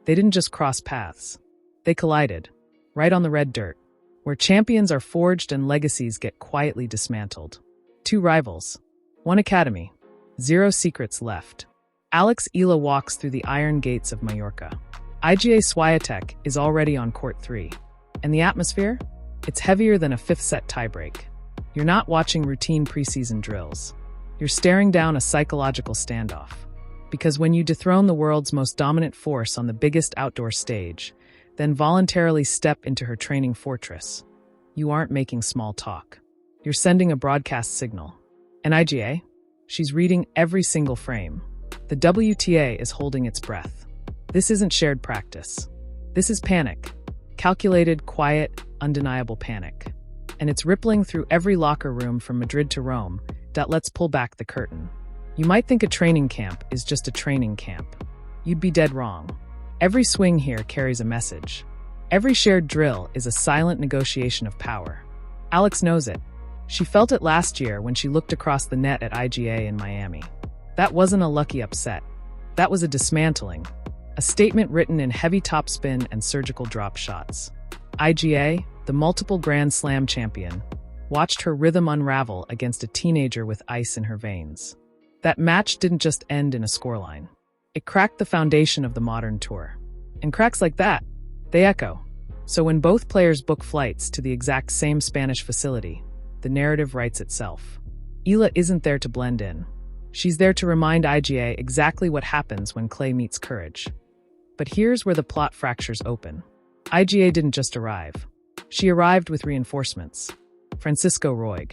They didn't just cross paths. They collided, right on the red dirt, where champions are forged and legacies get quietly dismantled. Two rivals, one academy, zero secrets left. Eala walks through the iron gates of Mallorca. Iga Swiatek is already on court 3. And the atmosphere? It's heavier than a fifth-set tiebreak. You're not watching routine preseason drills. You're staring down a psychological standoff. Because when you dethrone the world's most dominant force on the biggest outdoor stage, then voluntarily step into her training fortress, you aren't making small talk. You're sending a broadcast signal. And Iga? She's reading every single frame. The WTA is holding its breath. This isn't shared practice. This is panic. Calculated, quiet, undeniable panic. And it's rippling through every locker room from Madrid to Rome. Let's pull back the curtain. You might think a training camp is just a training camp. You'd be dead wrong. Every swing here carries a message. Every shared drill is a silent negotiation of power. Alex knows it. She felt it last year when she looked across the net at IGA in Miami. That wasn't a lucky upset. That was a dismantling. A statement written in heavy topspin and surgical drop shots. Iga, the multiple Grand Slam champion, watched her rhythm unravel against a teenager with ice in her veins. That match didn't just end in a scoreline. It cracked the foundation of the modern tour. And cracks like that, they echo. So when both players book flights to the exact same Spanish facility, the narrative writes itself. Eala isn't there to blend in. She's there to remind IGA exactly what happens when clay meets courage. But here's where the plot fractures open. IGA didn't just arrive. She arrived with reinforcements. Francisco Roig.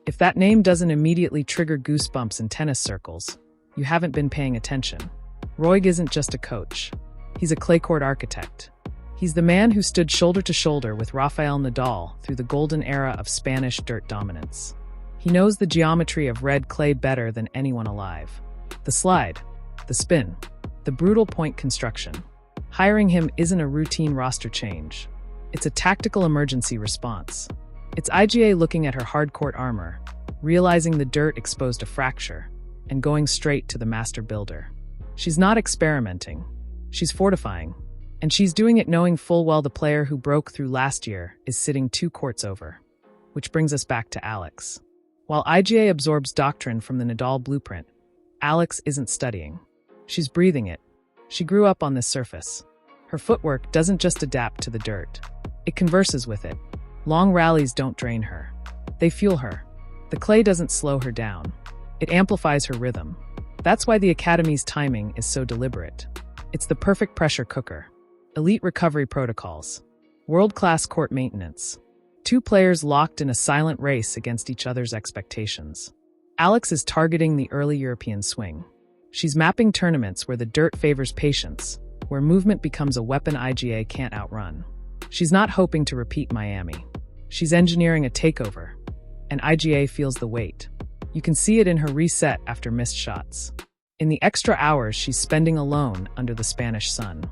If that name doesn't immediately trigger goosebumps in tennis circles, you haven't been paying attention. Roig isn't just a coach. He's a clay court architect. He's the man who stood shoulder to shoulder with Rafael Nadal through the golden era of Spanish dirt dominance. He knows the geometry of red clay better than anyone alive. The slide, the spin, the brutal point construction. Hiring him isn't a routine roster change. It's a tactical emergency response. It's IGA looking at her hard-court armor, realizing the dirt exposed a fracture, and going straight to the master builder. She's not experimenting. She's fortifying. And she's doing it knowing full well the player who broke through last year is sitting 2 courts over. Which brings us back to Alex. While IGA absorbs doctrine from the Nadal blueprint, Alex isn't studying. She's breathing it. She grew up on this surface. Her footwork doesn't just adapt to the dirt. It converses with it. Long rallies don't drain her. They fuel her. The clay doesn't slow her down. It amplifies her rhythm. That's why the Academy's timing is so deliberate. It's the perfect pressure cooker. Elite recovery protocols. World-class court maintenance. 2 players locked in a silent race against each other's expectations. Alex is targeting the early European swing. She's mapping tournaments where the dirt favors patience, where movement becomes a weapon IGA can't outrun. She's not hoping to repeat Miami. She's engineering a takeover, and IGA feels the weight. You can see it in her reset after missed shots. In the extra hours she's spending alone under the Spanish sun.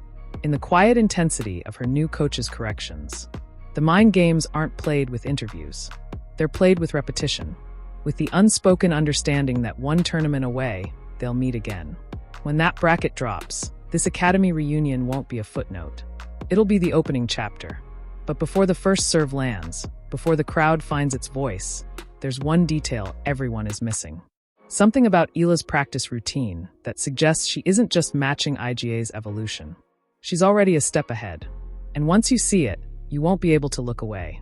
In the quiet intensity of her new coach's corrections. The mind games aren't played with interviews. They're played with repetition, with the unspoken understanding that one tournament away, they'll meet again. When that bracket drops, this Academy reunion won't be a footnote. It'll be the opening chapter. But before the first serve lands, before the crowd finds its voice, there's one detail everyone is missing. Something about Eala's practice routine that suggests she isn't just matching IGA's evolution. She's already a step ahead. And once you see it, you won't be able to look away.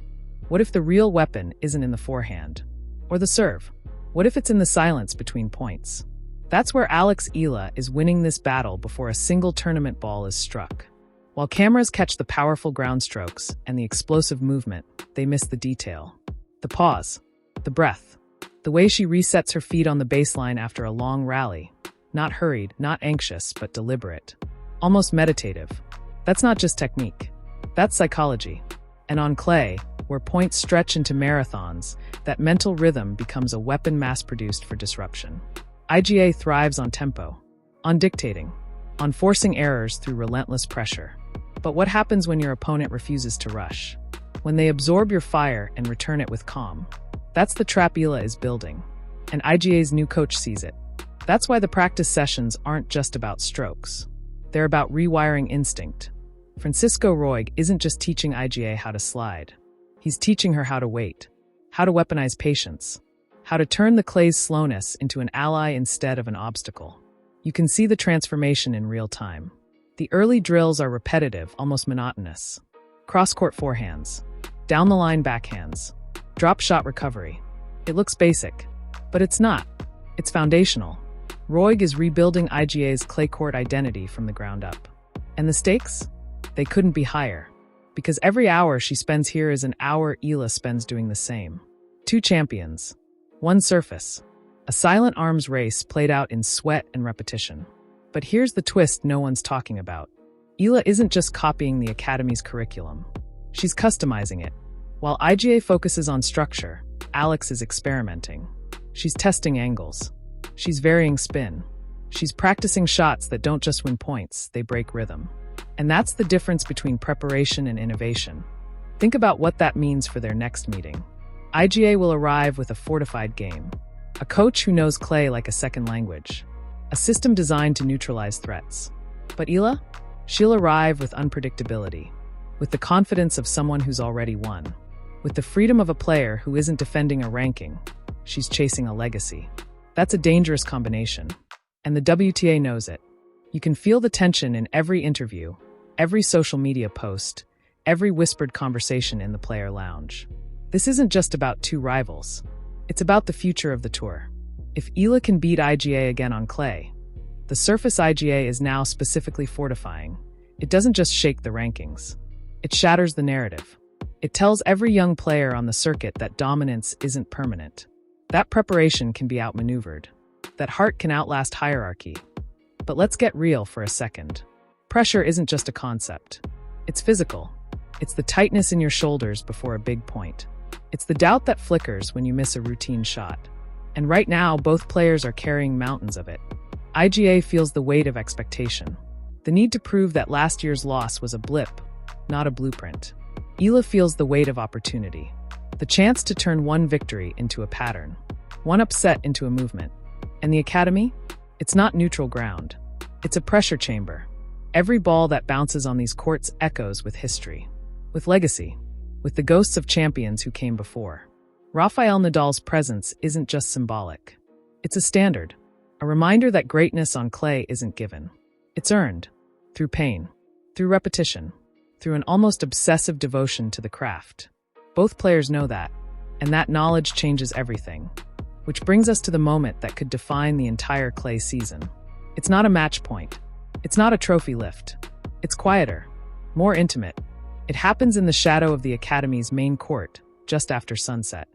What if the real weapon isn't in the forehand? Or the serve? What if it's in the silence between points? That's where Eala is winning this battle before a single tournament ball is struck. While cameras catch the powerful ground strokes and the explosive movement, they miss the detail. The pause. The breath. The way she resets her feet on the baseline after a long rally. Not hurried, not anxious, but deliberate. Almost meditative. That's not just technique. That's psychology. And on clay, where points stretch into marathons, that mental rhythm becomes a weapon mass-produced for disruption. IGA thrives on tempo, on dictating, on forcing errors through relentless pressure. But what happens when your opponent refuses to rush? When they absorb your fire and return it with calm? That's the trap Eala is building, and IGA's new coach sees it. That's why the practice sessions aren't just about strokes. They're about rewiring instinct. Francisco Roig isn't just teaching Iga how to slide. He's teaching her how to wait, how to weaponize patience, how to turn the clay's slowness into an ally instead of an obstacle. You can see the transformation in real time. The early drills are repetitive, almost monotonous. Cross-court forehands, down-the-line backhands, drop shot recovery. It looks basic, but it's not. It's foundational. Roig is rebuilding Iga's clay court identity from the ground up. And the stakes? They couldn't be higher. Because every hour she spends here is an hour Eala spends doing the same. 2 champions. 1 surface. A silent arms race played out in sweat and repetition. But here's the twist no one's talking about. Eala isn't just copying the Academy's curriculum. She's customizing it. While Iga focuses on structure, Alex is experimenting. She's testing angles. She's varying spin. She's practicing shots that don't just win points, they break rhythm. And that's the difference between preparation and innovation. Think about what that means for their next meeting. Iga will arrive with a fortified game. A coach who knows clay like a second language. A system designed to neutralize threats. But Eala? She'll arrive with unpredictability. With the confidence of someone who's already won. With the freedom of a player who isn't defending a ranking. She's chasing a legacy. That's a dangerous combination. And the WTA knows it. You can feel the tension in every interview, every social media post, every whispered conversation in the player lounge. This isn't just about 2 rivals. It's about the future of the tour. If Eala can beat Iga again on clay, the surface Iga is now specifically fortifying. It doesn't just shake the rankings. It shatters the narrative. It tells every young player on the circuit that dominance isn't permanent. That preparation can be outmaneuvered. That heart can outlast hierarchy. But let's get real for a second. Pressure isn't just a concept. It's physical. It's the tightness in your shoulders before a big point. It's the doubt that flickers when you miss a routine shot. And right now, both players are carrying mountains of it. Iga feels the weight of expectation. The need to prove that last year's loss was a blip, not a blueprint. Eala feels the weight of opportunity. The chance to turn one victory into a pattern. One upset into a movement. And the Academy? It's not neutral ground. It's a pressure chamber. Every ball that bounces on these courts echoes with history. With legacy. With the ghosts of champions who came before. Rafael Nadal's presence isn't just symbolic. It's a standard. A reminder that greatness on clay isn't given. It's earned. Through pain. Through repetition. Through an almost obsessive devotion to the craft. Both players know that. And that knowledge changes everything. Which brings us to the moment that could define the entire clay season. It's not a match point. It's not a trophy lift. It's quieter. More intimate. It happens in the shadow of the Academy's main court, just after sunset.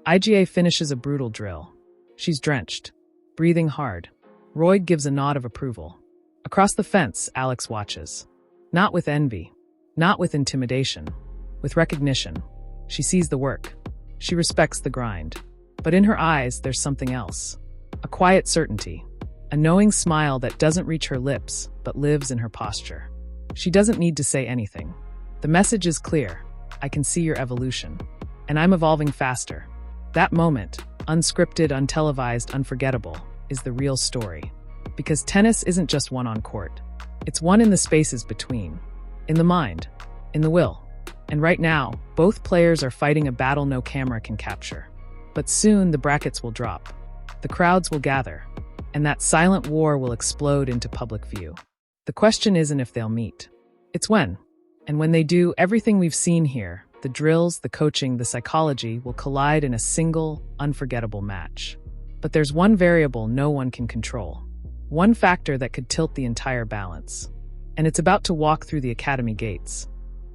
Iga finishes a brutal drill. She's drenched. Breathing hard. Roig gives a nod of approval. Across the fence, Alex watches. Not with envy. Not with intimidation. With recognition. She sees the work. She respects the grind. But in her eyes, there's something else. A quiet certainty. A knowing smile that doesn't reach her lips, but lives in her posture. She doesn't need to say anything. The message is clear. I can see your evolution. And I'm evolving faster. That moment, unscripted, untelevised, unforgettable, is the real story. Because tennis isn't just one on court. It's one in the spaces between. In the mind. In the will. And right now, both players are fighting a battle no camera can capture. But soon the brackets will drop. The crowds will gather. And that silent war will explode into public view. The question isn't if they'll meet. It's when. And when they do, everything we've seen here, the drills, the coaching, the psychology, will collide in a single, unforgettable match. But there's one variable no one can control. One factor that could tilt the entire balance. And it's about to walk through the Academy gates.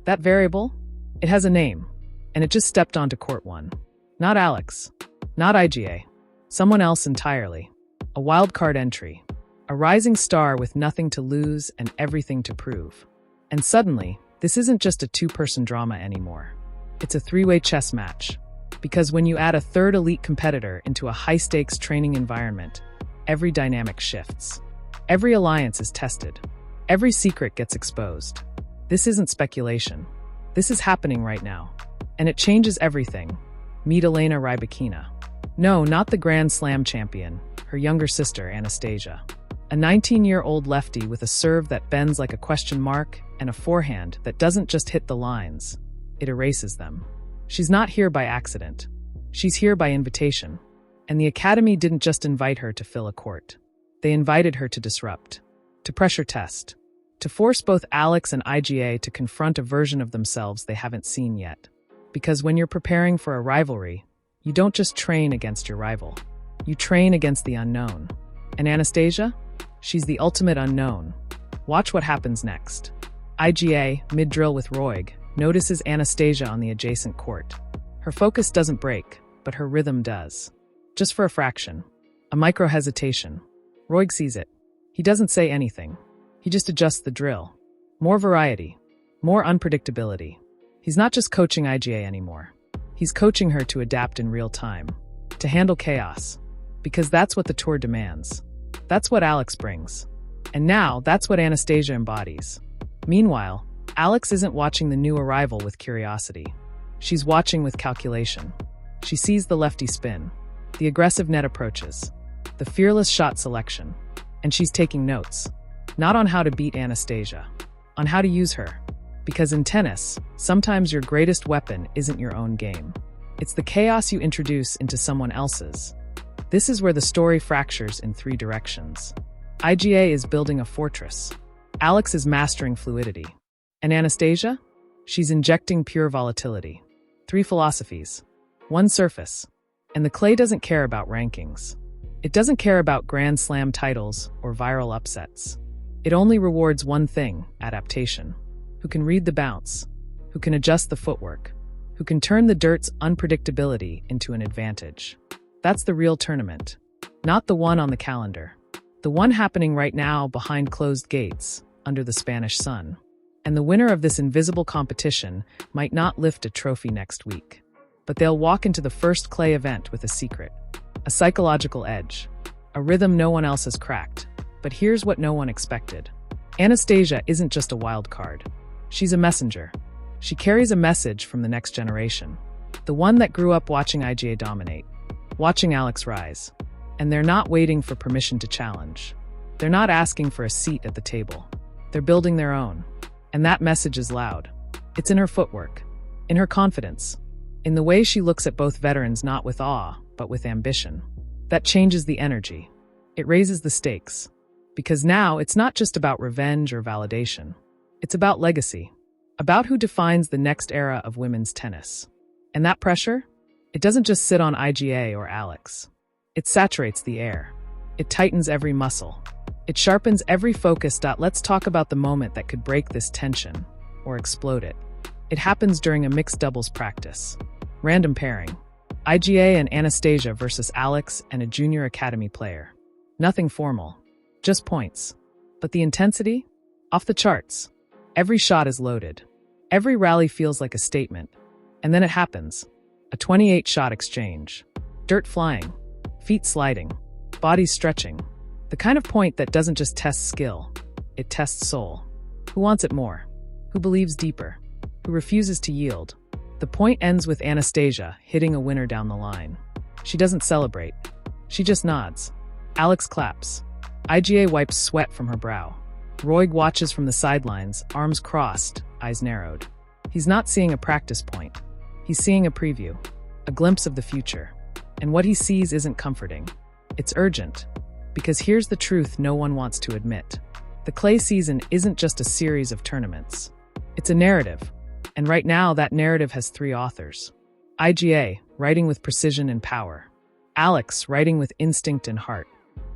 That variable? It has a name. And it just stepped onto court one. Not Alex. Not Iga. Someone else entirely. A wildcard entry. A rising star with nothing to lose and everything to prove. And suddenly, this isn't just a two-person drama anymore. It's a three-way chess match. Because when you add a third elite competitor into a high-stakes training environment, every dynamic shifts. Every alliance is tested. Every secret gets exposed. This isn't speculation. This is happening right now. And it changes everything. Meet Elena Rybakina. No, not the Grand Slam champion, her younger sister, Anastasia. A 19-year-old lefty with a serve that bends like a question mark and a forehand that doesn't just hit the lines, it erases them. She's not here by accident. She's here by invitation. And the Academy didn't just invite her to fill a court. They invited her to disrupt, to pressure test, to force both Alex and Iga to confront a version of themselves they haven't seen yet. Because when you're preparing for a rivalry, you don't just train against your rival. You train against the unknown. And Anastasia? She's the ultimate unknown. Watch what happens next. Iga, mid-drill with Roig, notices Anastasia on the adjacent court. Her focus doesn't break, but her rhythm does. Just for a fraction. A micro-hesitation. Roig sees it. He doesn't say anything. He just adjusts the drill. More variety. More unpredictability. He's not just coaching Iga anymore. He's coaching her to adapt in real time. To handle chaos. Because that's what the tour demands. That's what Alex brings. And now, that's what Anastasia embodies. Meanwhile, Alex isn't watching the new arrival with curiosity. She's watching with calculation. She sees the lefty spin, the aggressive net approaches, the fearless shot selection, and she's taking notes. Not on how to beat Anastasia, on how to use her. Because in tennis, sometimes your greatest weapon isn't your own game. It's the chaos you introduce into someone else's. This is where the story fractures in three directions. Iga is building a fortress. Alex is mastering fluidity. And Anastasia? She's injecting pure volatility. Three philosophies. One surface. And the clay doesn't care about rankings. It doesn't care about Grand Slam titles or viral upsets. It only rewards one thing, adaptation. Who can read the bounce, who can adjust the footwork, who can turn the dirt's unpredictability into an advantage. That's the real tournament. Not the one on the calendar. The one happening right now behind closed gates, under the Spanish sun. And the winner of this invisible competition might not lift a trophy next week. But they'll walk into the first clay event with a secret. A psychological edge. A rhythm no one else has cracked. But here's what no one expected. Anastasia isn't just a wild card. She's a messenger. She carries a message from the next generation. The one that grew up watching Iga dominate. Watching Alex rise. And they're not waiting for permission to challenge. They're not asking for a seat at the table. They're building their own. And that message is loud. It's in her footwork. In her confidence. In the way she looks at both veterans not with awe, but with ambition. That changes the energy. It raises the stakes. Because now it's not just about revenge or validation. It's about legacy. About who defines the next era of women's tennis. And that pressure? It doesn't just sit on Iga or Alex. It saturates the air. It tightens every muscle. It sharpens every focus. Let's talk about the moment that could break this tension, or explode it. It happens during a mixed doubles practice. Random pairing. Iga and Anastasia versus Alex and a junior academy player. Nothing formal. Just points. But the intensity? Off the charts. Every shot is loaded. Every rally feels like a statement. And then it happens. A 28-shot exchange. Dirt flying. Feet sliding. Bodies stretching. The kind of point that doesn't just test skill. It tests soul. Who wants it more? Who believes deeper? Who refuses to yield? The point ends with Anastasia hitting a winner down the line. She doesn't celebrate. She just nods. Alex claps. Iga wipes sweat from her brow. Roig watches from the sidelines, arms crossed, eyes narrowed. He's not seeing a practice point. He's seeing a preview, a glimpse of the future. And what he sees isn't comforting. It's urgent. Because here's the truth no one wants to admit. The clay season isn't just a series of tournaments. It's a narrative. And right now, that narrative has three authors. Iga, writing with precision and power. Alex, writing with instinct and heart.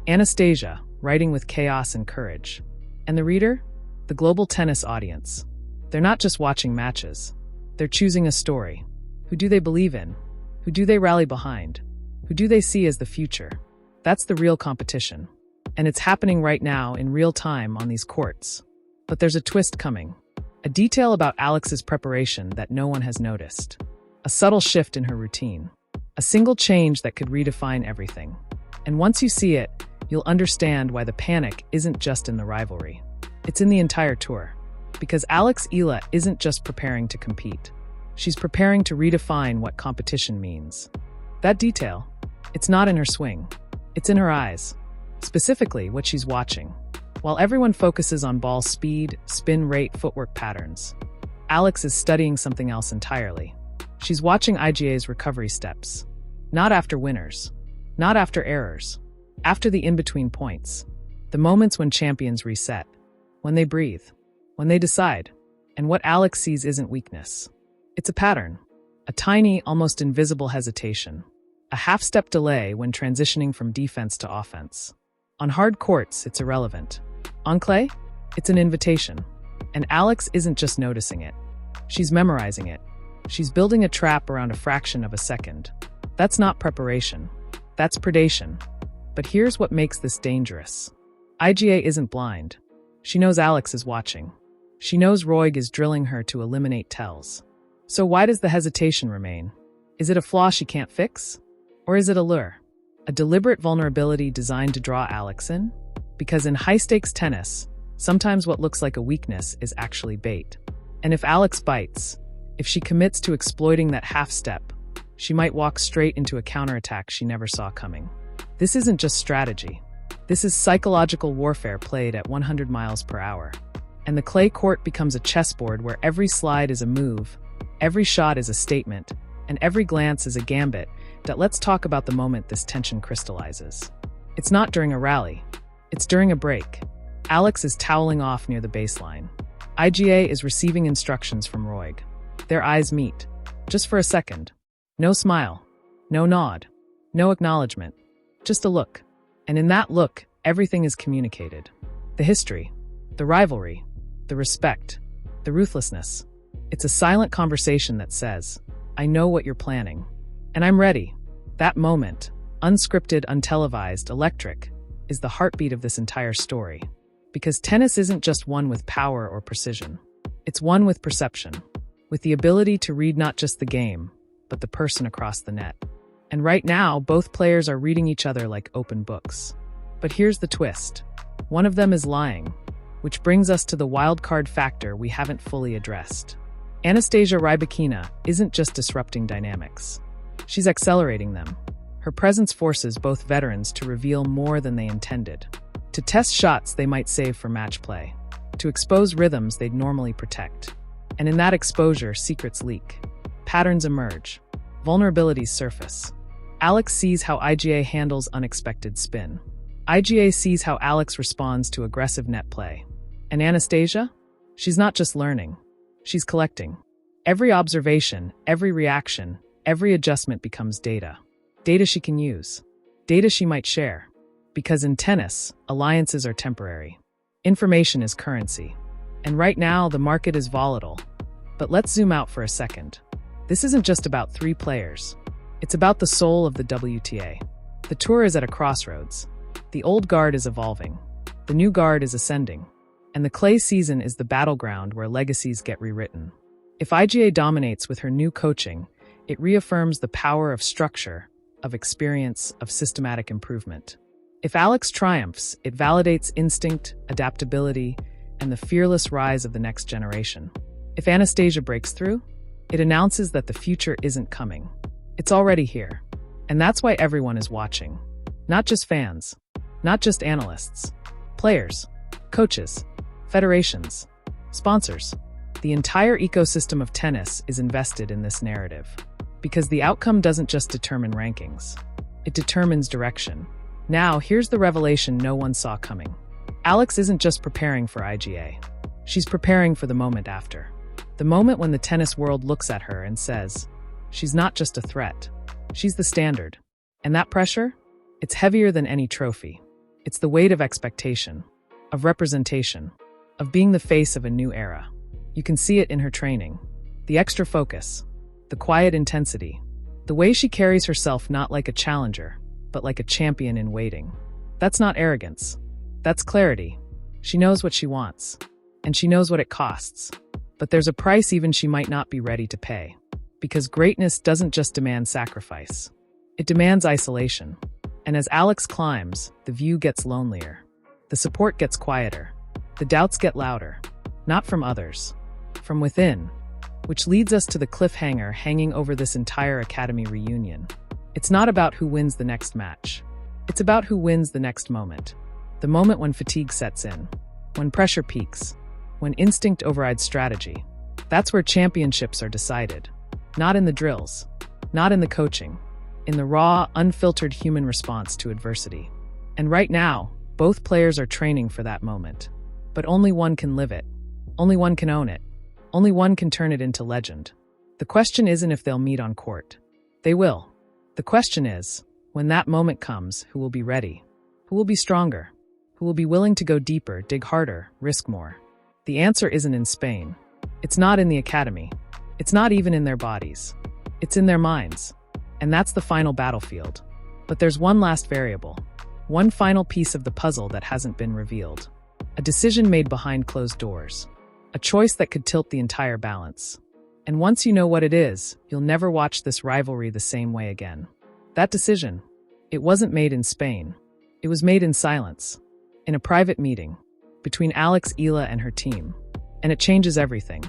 Anastasia, writing with chaos and courage. And the reader? The global tennis audience. They're not just watching matches. They're choosing a story. Who do they believe in? Who do they rally behind? Who do they see as the future? That's the real competition. And it's happening right now in real time on these courts. But there's a twist coming. A detail about Alex's preparation that no one has noticed. A subtle shift in her routine. A single change that could redefine everything. And once you see it, you'll understand why the panic isn't just in the rivalry. It's in the entire tour. Because Eala isn't just preparing to compete. She's preparing to redefine what competition means. That detail, it's not in her swing. It's in her eyes. Specifically, what she's watching. While everyone focuses on ball speed, spin rate, footwork patterns, Alex is studying something else entirely. She's watching IGA's recovery steps. Not after winners. Not after errors. After the in-between points. The moments when champions reset. When they breathe. When they decide. And what Alex sees isn't weakness. It's a pattern. A tiny, almost invisible hesitation. A half-step delay when transitioning from defense to offense. On hard courts, it's irrelevant. On clay, it's an invitation. And Alex isn't just noticing it. She's memorizing it. She's building a trap around a fraction of a second. That's not preparation. That's predation. But here's what makes this dangerous. IGA isn't blind. She knows Alex is watching. She knows Roig is drilling her to eliminate tells. So why does the hesitation remain? Is it a flaw she can't fix? Or is it a lure? A deliberate vulnerability designed to draw Alex in? Because in high-stakes tennis, sometimes what looks like a weakness is actually bait. And if Alex bites, if she commits to exploiting that half-step, she might walk straight into a counterattack she never saw coming. This isn't just strategy. This is psychological warfare played at 100 miles per hour. And the clay court becomes a chessboard where every slide is a move, every shot is a statement, and every glance is a gambit that lets talk about the moment this tension crystallizes. It's not during a rally. It's during a break. Alex is toweling off near the baseline. IGA is receiving instructions from Roig. Their eyes meet. Just for a second. No smile. No nod. No acknowledgement. Just a look. And in that look, everything is communicated. The history. The rivalry. The respect. The ruthlessness. It's a silent conversation that says, I know what you're planning. And I'm ready. That moment, unscripted, untelevised, electric, is the heartbeat of this entire story. Because tennis isn't just one with power or precision. It's one with perception. With the ability to read not just the game, but the person across the net. And right now, both players are reading each other like open books. But here's the twist. One of them is lying, which brings us to the wildcard factor we haven't fully addressed. Anastasia Rybakina isn't just disrupting dynamics. She's accelerating them. Her presence forces both veterans to reveal more than they intended. To test shots they might save for match play. To expose rhythms they'd normally protect. And in that exposure, secrets leak. Patterns emerge. Vulnerabilities surface. Alex sees how IGA handles unexpected spin. IGA sees how Alex responds to aggressive net play. And Anastasia? She's not just learning. She's collecting. Every observation, every reaction, every adjustment becomes data. Data she can use. Data she might share. Because in tennis, alliances are temporary. Information is currency. And right now, the market is volatile. But let's zoom out for a second. This isn't just about three players. It's about the soul of the WTA. The tour is at a crossroads. The old guard is evolving. The new guard is ascending. And the clay season is the battleground where legacies get rewritten. If IGA dominates with her new coaching, it reaffirms the power of structure, of experience, of systematic improvement. If Alex triumphs, it validates instinct, adaptability, and the fearless rise of the next generation. If Anastasia breaks through, it announces that the future isn't coming. It's already here. And that's why everyone is watching. Not just fans. Not just analysts. Players. Coaches. Federations. Sponsors. The entire ecosystem of tennis is invested in this narrative. Because the outcome doesn't just determine rankings. It determines direction. Now, here's the revelation no one saw coming. Alex isn't just preparing for IGA. She's preparing for the moment after. The moment when the tennis world looks at her and says, she's not just a threat. She's the standard. And that pressure? It's heavier than any trophy. It's the weight of expectation, of representation, of being the face of a new era. You can see it in her training. The extra focus, the quiet intensity, the way she carries herself not like a challenger, but like a champion in waiting. That's not arrogance. That's clarity. She knows what she wants, and she knows what it costs. But there's a price even she might not be ready to pay. Because greatness doesn't just demand sacrifice. It demands isolation. And as Alex climbs, the view gets lonelier. The support gets quieter. The doubts get louder. Not from others. From within. Which leads us to the cliffhanger hanging over this entire Academy reunion. It's not about who wins the next match. It's about who wins the next moment. The moment when fatigue sets in, when pressure peaks, when instinct overrides strategy. That's where championships are decided. Not in the drills, not in the coaching, in the raw, unfiltered human response to adversity. And right now, both players are training for that moment. But only one can live it. Only one can own it. Only one can turn it into legend. The question isn't if they'll meet on court. They will. The question is, when that moment comes, who will be ready? Who will be stronger? Who will be willing to go deeper, dig harder, risk more? The answer isn't in Spain. It's not in the academy. It's not even in their bodies. It's in their minds. And that's the final battlefield. But there's one last variable. One final piece of the puzzle that hasn't been revealed. A decision made behind closed doors. A choice that could tilt the entire balance. And once you know what it is, you'll never watch this rivalry the same way again. That decision, it wasn't made in Spain. It was made in silence, in a private meeting, between Eala and her team. And it changes everything.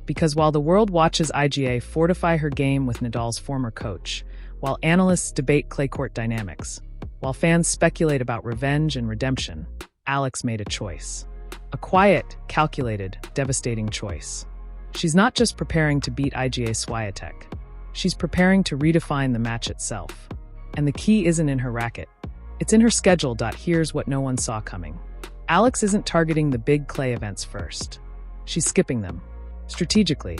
Because while the world watches Iga fortify her game with Nadal's former coach, while analysts debate clay court dynamics, while fans speculate about revenge and redemption, Alex made a choice. A quiet, calculated, devastating choice. She's not just preparing to beat Iga Swiatek. She's preparing to redefine the match itself. And the key isn't in her racket. It's in her schedule. Here's what no one saw coming. Alex isn't targeting the big clay events first. She's skipping them. Strategically.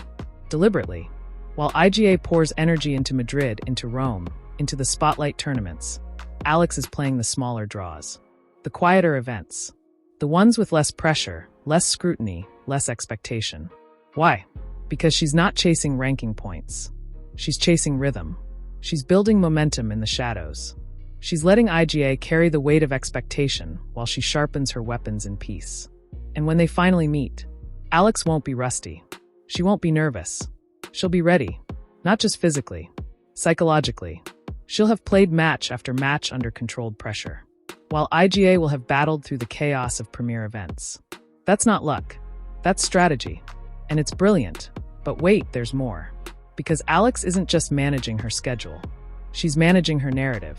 Deliberately. While Iga pours energy into Madrid, into Rome, into the spotlight tournaments, Alex is playing the smaller draws. The quieter events. The ones with less pressure, less scrutiny, less expectation. Why? Because she's not chasing ranking points. She's chasing rhythm. She's building momentum in the shadows. She's letting Iga carry the weight of expectation while she sharpens her weapons in peace. And when they finally meet, Alex won't be rusty. She won't be nervous. She'll be ready. Not just physically, psychologically. She'll have played match after match under controlled pressure, while Iga will have battled through the chaos of premier events. That's not luck. That's strategy. And it's brilliant. But wait, there's more. Because Alex isn't just managing her schedule. She's managing her narrative.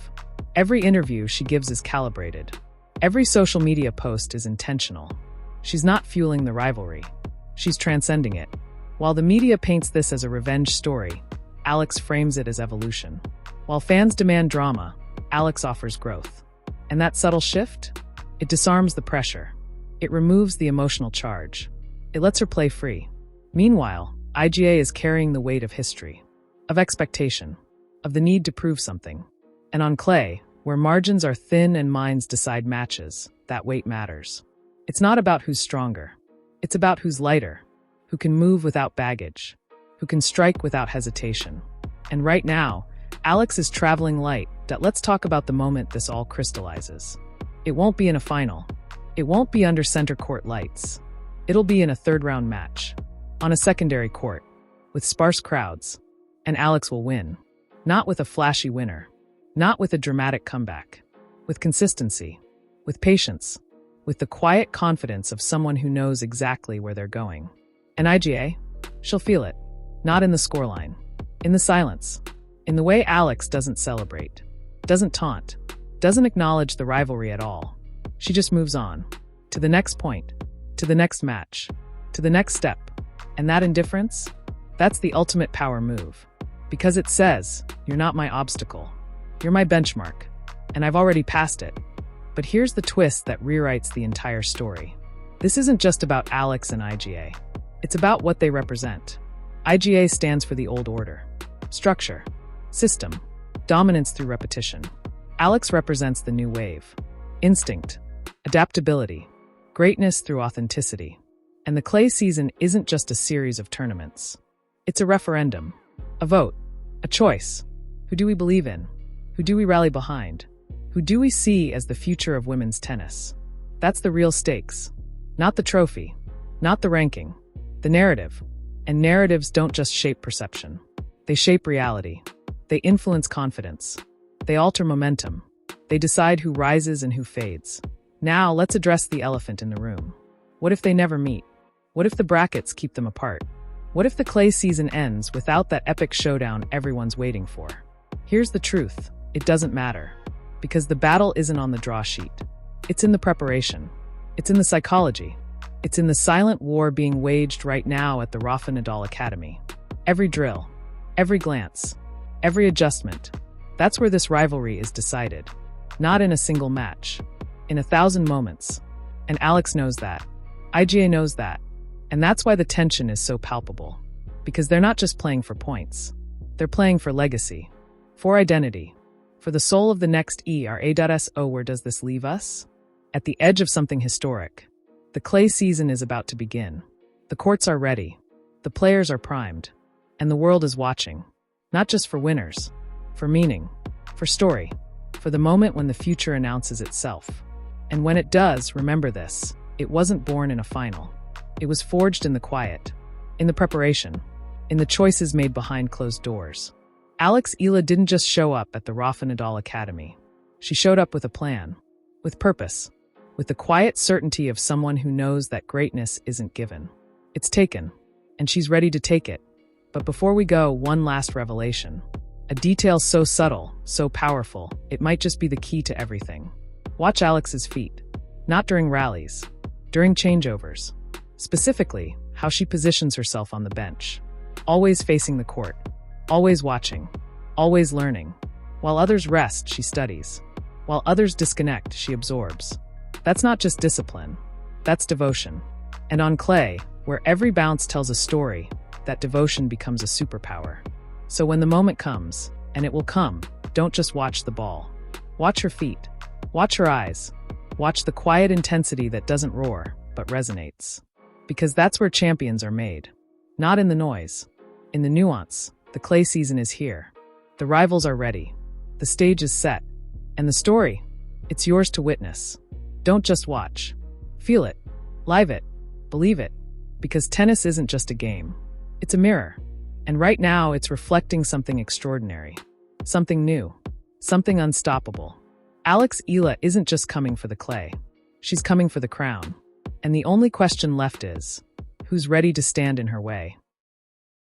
Every interview she gives is calibrated. Every social media post is intentional. She's not fueling the rivalry. She's transcending it. While the media paints this as a revenge story, Alex frames it as evolution. While fans demand drama, Alex offers growth. And that subtle shift? It disarms the pressure. It removes the emotional charge. It lets her play free. Meanwhile, Iga is carrying the weight of history, of expectation, of the need to prove something. And on clay, where margins are thin and minds decide matches, that weight matters. It's not about who's stronger. It's about who's lighter, who can move without baggage, who can strike without hesitation. And right now, Alex is traveling light. Let's talk about the moment this all crystallizes. It won't be in a final. It won't be under center court lights. It'll be in a third-round match, on a secondary court, with sparse crowds. And Alex will win. Not with a flashy winner. Not with a dramatic comeback. With consistency. With patience. With the quiet confidence of someone who knows exactly where they're going. And Iga? She'll feel it. Not in the scoreline. In the silence. In the way Alex doesn't celebrate. Doesn't taunt. Doesn't acknowledge the rivalry at all. She just moves on. To the next point. To the next match. To the next step. And that indifference? That's the ultimate power move. Because it says, you're not my obstacle. You're my benchmark. And I've already passed it. But here's the twist that rewrites the entire story. This isn't just about Alex and Iga. It's about what they represent. Iga stands for the old order. Structure. System. Dominance through repetition. Alex represents the new wave. Instinct. Adaptability. Greatness through authenticity. And the clay season isn't just a series of tournaments. It's a referendum. A vote. A choice. Who do we believe in? Who do we rally behind? Who do we see as the future of women's tennis? That's the real stakes. Not the trophy. Not the ranking. The narrative. And narratives don't just shape perception. They shape reality. They influence confidence. They alter momentum. They decide who rises and who fades. Now, let's address the elephant in the room. What if they never meet? What if the brackets keep them apart? What if the clay season ends without that epic showdown everyone's waiting for? Here's the truth. It doesn't matter. Because the battle isn't on the draw sheet. It's in the preparation. It's in the psychology. It's in the silent war being waged right now at the Rafa Nadal Academy. Every drill, every glance, every adjustment. That's where this rivalry is decided. Not in a single match. In 1,000 moments. And Alex knows that. Iga knows that. And that's why the tension is so palpable. Because they're not just playing for points. They're playing for legacy. For identity. For the soul of the next ERA.so. Where does this leave us? At the edge of something historic. The clay season is about to begin. The courts are ready. The players are primed. And the world is watching. Not just for winners. For meaning. For story. For the moment when the future announces itself. And when it does, remember this. It wasn't born in a final. It was forged in the quiet. In the preparation. In the choices made behind closed doors. Eala didn't just show up at the Rafa Nadal Academy. She showed up with a plan. With purpose. With the quiet certainty of someone who knows that greatness isn't given. It's taken. And she's ready to take it. But before we go, one last revelation. A detail so subtle, so powerful, it might just be the key to everything. Watch Alex's feet. Not during rallies. During changeovers. Specifically, how she positions herself on the bench. Always facing the court. Always watching. Always learning. While others rest, she studies. While others disconnect, she absorbs. That's not just discipline. That's devotion. And on clay, where every bounce tells a story, that devotion becomes a superpower. So when the moment comes, and it will come, don't just watch the ball. Watch her feet. Watch her eyes. Watch the quiet intensity that doesn't roar, but resonates. Because that's where champions are made. Not in the noise. In the nuance. The clay season is here. The rivals are ready. The stage is set. And the story? It's yours to witness. Don't just watch. Feel it. Live it. Believe it. Because tennis isn't just a game. It's a mirror. And right now, it's reflecting something extraordinary. Something new. Something unstoppable. Eala isn't just coming for the clay. She's coming for the crown. And the only question left is, who's ready to stand in her way?